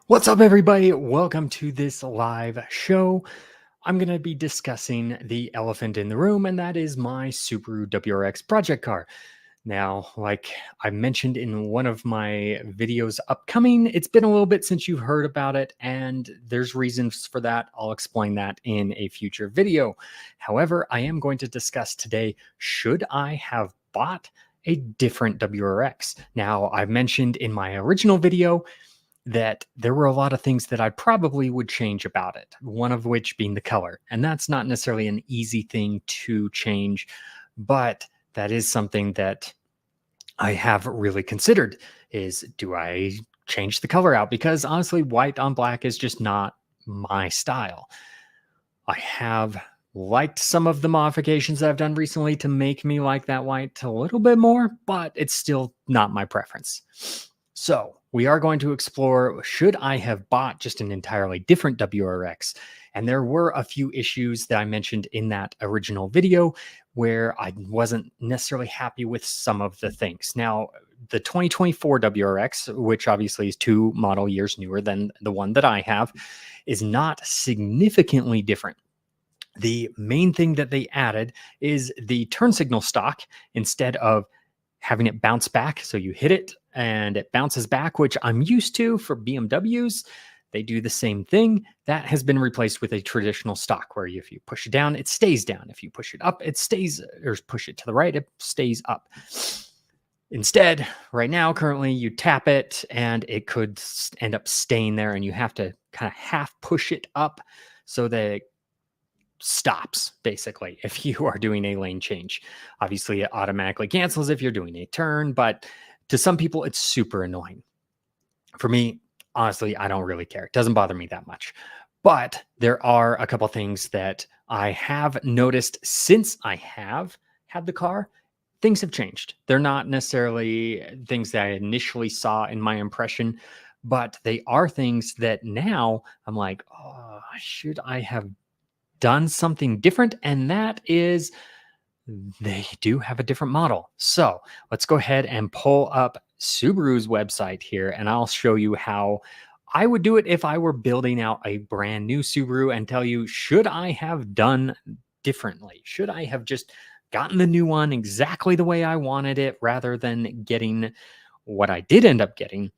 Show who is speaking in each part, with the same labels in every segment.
Speaker 1: What's up, everybody? Welcome to this live show. I'm going to be discussing the elephant in the room, and that is my Subaru WRX project car. Now, like I mentioned in one of my videos upcoming, it's been a little bit since you've heard about it, and there's reasons for that. I'll explain that in a future video. However, I am going to discuss today, should I have bought a different WRX? Now, I mentioned in my original video that there were a lot of things that I probably would change about it, one of which being the color. And that's not necessarily an easy thing to change, but that is something that I have really considered is, do I change the color out? Because honestly, white on black is just not my style. I have liked some of the modifications that I've done recently to make me like that white a little bit more, but it's still not my preference. So we are going to explore, should I have bought just an entirely different WRX? And there were a few issues that I mentioned in that original video where I wasn't necessarily happy with some of the things. Now, the 2024 WRX, which obviously is 2 model years newer than the one that I have, is not significantly different. The main thing that they added is the turn signal stock. Instead of having it bounce back, so you hit it and it bounces back, which I'm used to for BMWs. They do the same thing. That has been replaced with a traditional stock where if you push it down, it stays down. If you push it up, it stays, or push it to the right, it stays up. Instead, right now, currently, you tap it and it could end up staying there, and you have to kind of half push it up so that it stops, basically, if you are doing a lane change. Obviously, it automatically cancels if you're doing a turn, but to some people, it's super annoying. For me, honestly, I don't really care. It doesn't bother me that much. But there are a couple things that I have noticed since I have had the car. Things have changed. They're not necessarily things that I initially saw in my impression, but they are things that now I'm like, oh, should I have done something different? And that is, they do have a different model. So let's go ahead and pull up Subaru's website here, and I'll show you how I would do it if I were building out a brand new Subaru, and tell you, should I have done differently? Should I have just gotten the new one exactly the way I wanted it rather than getting what I did end up getting,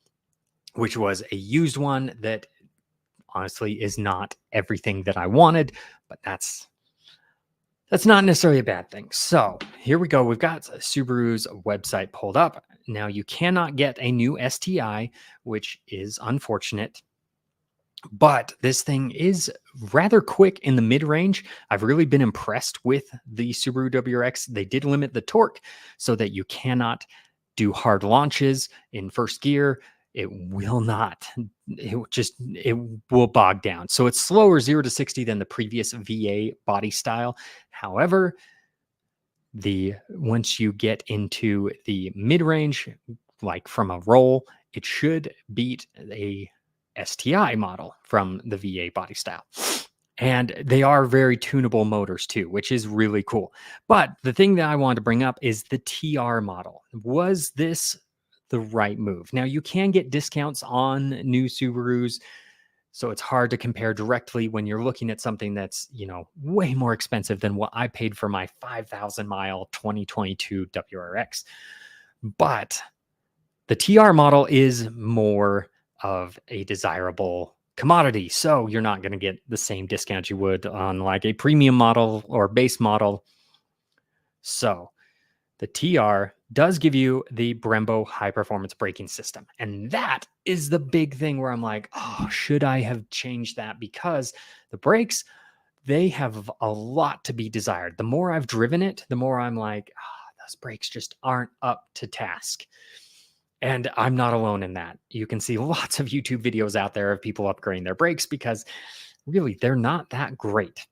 Speaker 1: which was a used one that honestly is not everything that I wanted, but that's not necessarily a bad thing. So here we go. We've got Subaru's website pulled up. Now you cannot get a new STI, which is unfortunate, but this thing is rather quick in the mid-range. I've really been impressed with the Subaru WRX. They did limit the torque so that you cannot do hard launches in first gear. It will not. It will bog down. So it's slower 0 to 60 than the previous VA body style. However, once you get into the mid-range, like from a roll, it should beat a STI model from the VA body style. And they are very tunable motors too, which is really cool. But the thing that I wanted to bring up is the TR model. Was this the right move? Now, you can get discounts on new Subarus, so it's hard to compare directly when you're looking at something that's, way more expensive than what I paid for my 5,000 mile 2022 WRX. But the TR model is more of a desirable commodity, so you're not going to get the same discount you would on like a premium model or base model. So the TR does give you the Brembo high performance braking system. And that is the big thing where I'm like, oh, should I have changed that? Because the brakes, they have a lot to be desired. The more I've driven it, the more I'm like, those brakes just aren't up to task. And I'm not alone in that. You can see lots of YouTube videos out there of people upgrading their brakes because really they're not that great.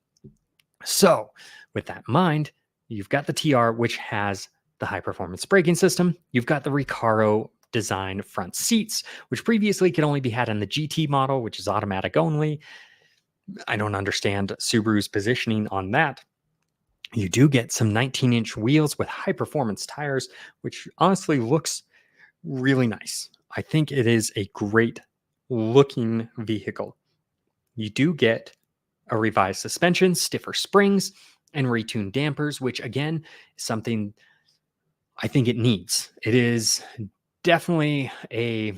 Speaker 1: So with that in mind, you've got the TR, which has the high performance braking system. You've got the Recaro design front seats, which previously could only be had in the GT model, which is automatic only. I don't understand Subaru's positioning on that. You do get some 19-inch wheels with high performance tires, which honestly looks really nice. I think it is a great looking vehicle. You do get a revised suspension, stiffer springs, and retuned dampers, which again is something I think it needs. It is definitely a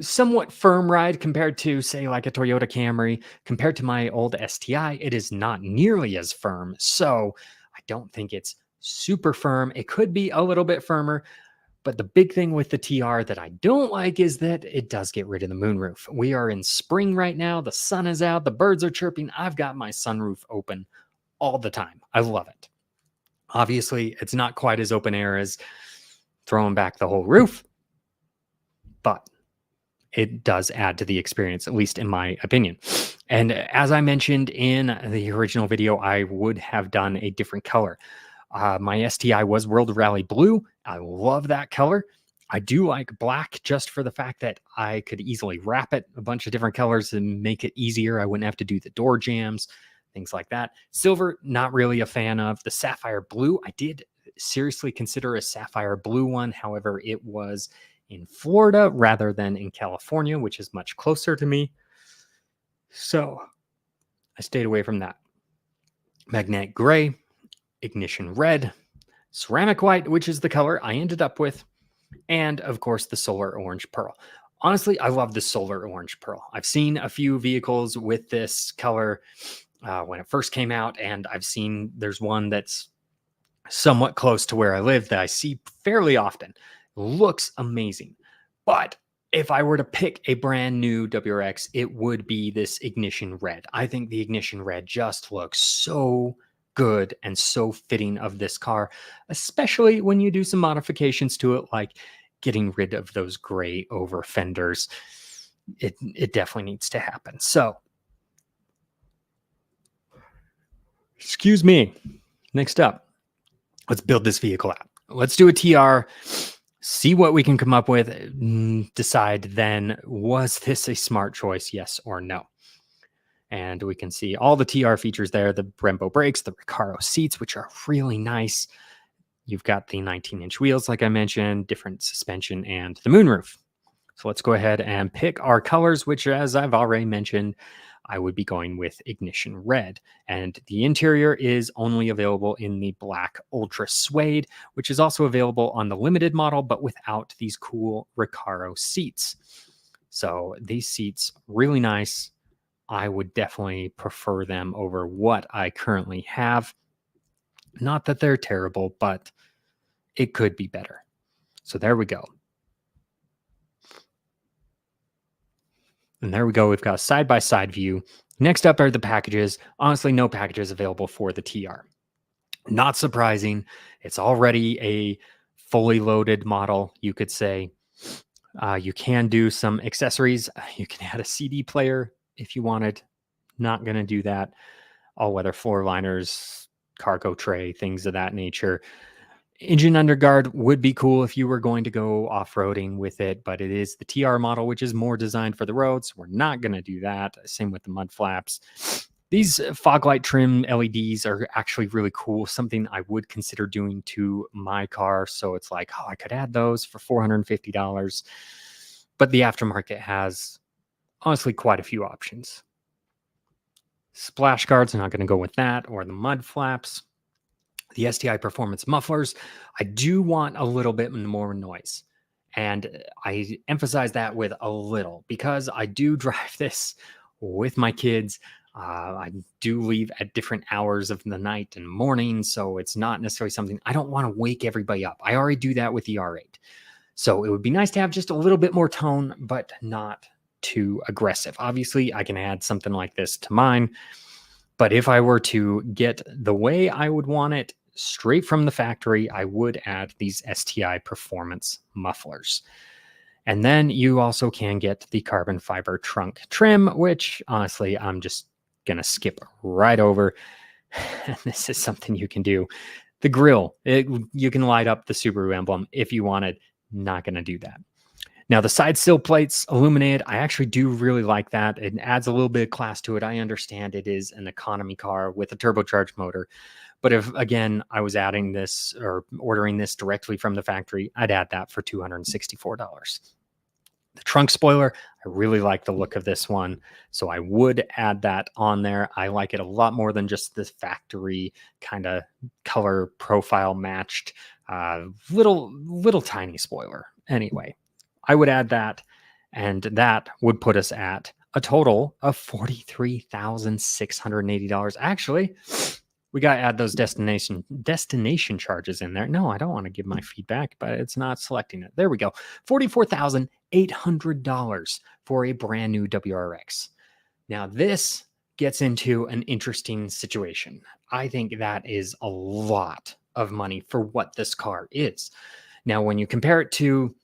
Speaker 1: somewhat firm ride compared to, say, like a Toyota Camry. Compared to my old STI, it is not nearly as firm. So I don't think it's super firm. It could be a little bit firmer. But the big thing with the TR that I don't like is that it does get rid of the moonroof. We are in spring right now. The sun is out. The birds are chirping. I've got my sunroof open all the time. I love it. Obviously, it's not quite as open air as throwing back the whole roof, but it does add to the experience, at least in my opinion. And as I mentioned in the original video, I would have done a different color. My STI was World Rally Blue. I love that color. I do like black just for the fact that I could easily wrap it a bunch of different colors and make it easier. I wouldn't have to do the door jambs, things like that. Silver, not really a fan of. The sapphire blue, I did seriously consider a sapphire blue one. However, it was in Florida rather than in California, which is much closer to me. So I stayed away from that. Magnetic gray, ignition red, ceramic white, which is the color I ended up with, and of course the solar orange pearl. Honestly, I love the solar orange pearl. I've seen a few vehicles with this color when it first came out, and I've seen there's one that's somewhat close to where I live that I see fairly often. It looks amazing. But if I were to pick a brand new WRX, it would be this ignition red. I think the ignition red just looks so good and so fitting of this car, especially when you do some modifications to it, like getting rid of those gray over fenders. It definitely needs to happen. So, excuse me. Next up, let's build this vehicle out. Let's do a TR, see what we can come up with, decide then, was this a smart choice, yes or no? And we can see all the TR features there, the Brembo brakes, the Recaro seats, which are really nice. You've got the 19-inch wheels, like I mentioned, different suspension, and the moonroof. So let's go ahead and pick our colors, which, as I've already mentioned, I would be going with ignition red. And the interior is only available in the black ultra suede, which is also available on the limited model, but without these cool Recaro seats. So these seats, really nice. I would definitely prefer them over what I currently have. Not that they're terrible, but it could be better. So there we go. And there we go. We've got a side-by-side view. Next up are the packages. Honestly, no packages available for the TR. Not surprising. It's already a fully loaded model, you could say. You can do some accessories. You can add a CD player if you wanted. Not going to do that. All-weather floor liners, cargo tray, things of that nature. Engine underguard would be cool if you were going to go off-roading with it, but it is the TR model, which is more designed for the roads. We're not going to do that. Same with the mud flaps. These fog light trim LEDs are actually really cool, something I would consider doing to my car. So it's like, oh, I could add those for $450. But the aftermarket has, honestly, quite a few options. Splash guards, I'm not going to go with that, or the mud flaps. The STI Performance mufflers, I do want a little bit more noise. And I emphasize that with a little because I do drive this with my kids. I do leave at different hours of the night and morning, so it's not necessarily something I don't want to wake everybody up. I already do that with the R8. So it would be nice to have just a little bit more tone, but not too aggressive. Obviously, I can add something like this to mine. But if I were to get the way I would want it straight from the factory, I would add these STI Performance mufflers. And then you also can get the carbon fiber trunk trim, which honestly, I'm just going to skip right over. This is something you can do. The grille, you can light up the Subaru emblem if you wanted. Not going to do that. Now, the side sill plates illuminated, I actually do really like that. It adds a little bit of class to it. I understand it is an economy car with a turbocharged motor. But if, again, I was adding this or ordering this directly from the factory, I'd add that for $264. The trunk spoiler, I really like the look of this one, so I would add that on there. I like it a lot more than just this factory kind of color profile matched little tiny spoiler. Anyway, I would add that, and that would put us at a total of $43,680. Actually, we got to add those destination charges in there. No, I don't want to give my feedback, but it's not selecting it. There we go. $44,800 for a brand new WRX. Now, this gets into an interesting situation. I think that is a lot of money for what this car is. Now, when you compare it to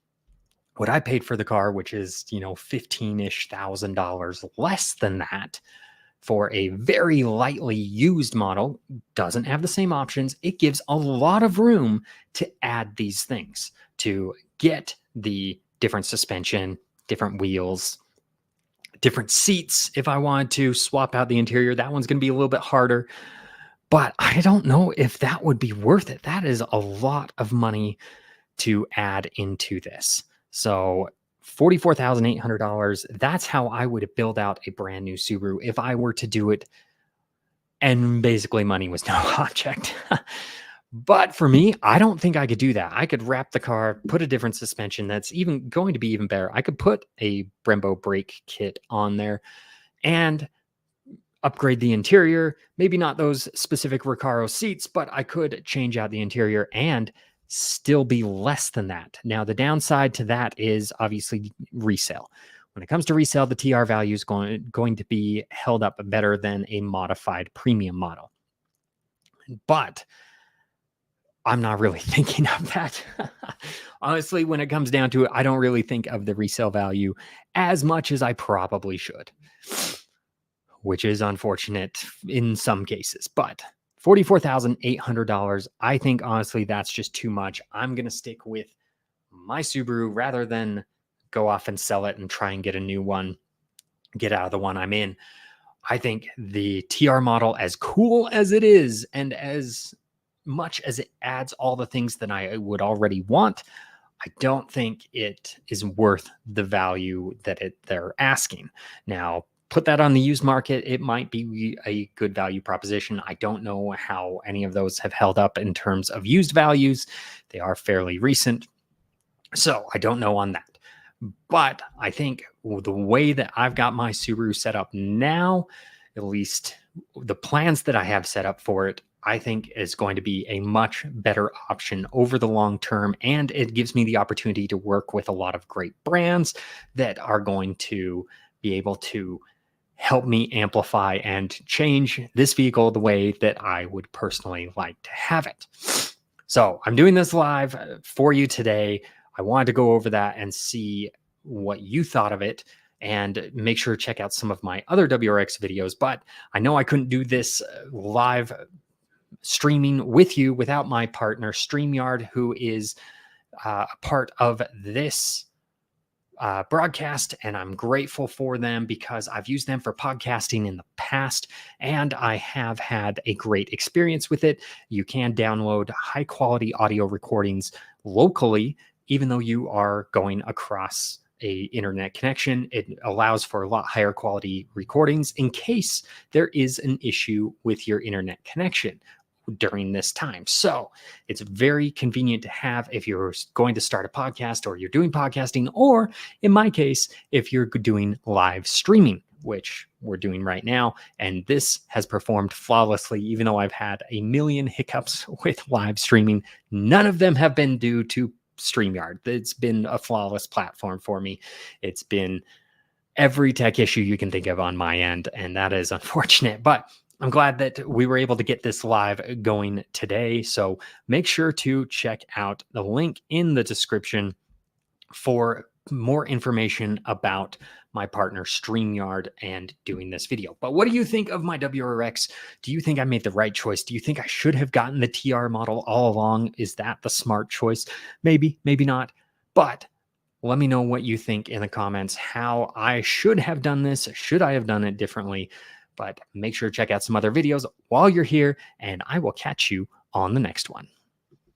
Speaker 1: what I paid for the car, which is, 15-ish thousand dollars less than that, for a very lightly used model, doesn't have the same options. It gives a lot of room to add these things, to get the different suspension, different wheels, different seats. If I wanted to swap out the interior, that one's going to be a little bit harder. But I don't know if that would be worth it. That is a lot of money to add into this. So $44,800, that's how I would build out a brand new Subaru if I were to do it. And basically money was no object. But for me, I don't think I could do that. I could wrap the car, put a different suspension that's even going to be even better. I could put a Brembo brake kit on there and upgrade the interior. Maybe not those specific Recaro seats, but I could change out the interior and still be less than that. Now, the downside to that is obviously resale. When it comes to resale, the TR value is going to be held up better than a modified premium model. But I'm not really thinking of that. Honestly, when it comes down to it, I don't really think of the resale value as much as I probably should, which is unfortunate in some cases. But $44,800, I think honestly that's just too much. I'm going to stick with my Subaru rather than go off and sell it and try and get a new one, get out of the one I'm in. I think the TR model, as cool as it is and as much as it adds all the things that I would already want, I don't think it is worth the value that they're asking. Now, put that on the used market, it might be a good value proposition. I don't know how any of those have held up in terms of used values. They are fairly recent, so I don't know on that. But I think the way that I've got my Subaru set up now, at least the plans that I have set up for it, I think is going to be a much better option over the long term. And it gives me the opportunity to work with a lot of great brands that are going to be able to help me amplify and change this vehicle the way that I would personally like to have it. So I'm doing this live for you today. I wanted to go over that and see what you thought of it, and make sure to check out some of my other WRX videos. But I know I couldn't do this live streaming with you without my partner StreamYard, who is a part of this broadcast, and I'm grateful for them because I've used them for podcasting in the past and I have had a great experience with it. You can download high quality audio recordings locally, even though you are going across a internet connection. It allows for a lot higher quality recordings in case there is an issue with your internet connection during this time. So it's very convenient to have if you're going to start a podcast or you're doing podcasting, or in my case, if you're doing live streaming, which we're doing right now. And this has performed flawlessly, even though I've had a million hiccups with live streaming. None of them have been due to StreamYard. It's been a flawless platform for me. It's been every tech issue you can think of on my end, and that is unfortunate. But I'm glad that we were able to get this live going today. So make sure to check out the link in the description for more information about my partner StreamYard and doing this video. But what do you think of my WRX? Do you think I made the right choice? Do you think I should have gotten the TR model all along? Is that the smart choice? Maybe, maybe not. But let me know what you think in the comments, how I should have done this. Should I have done it differently? But make sure to check out some other videos while you're here, and I will catch you on the next one.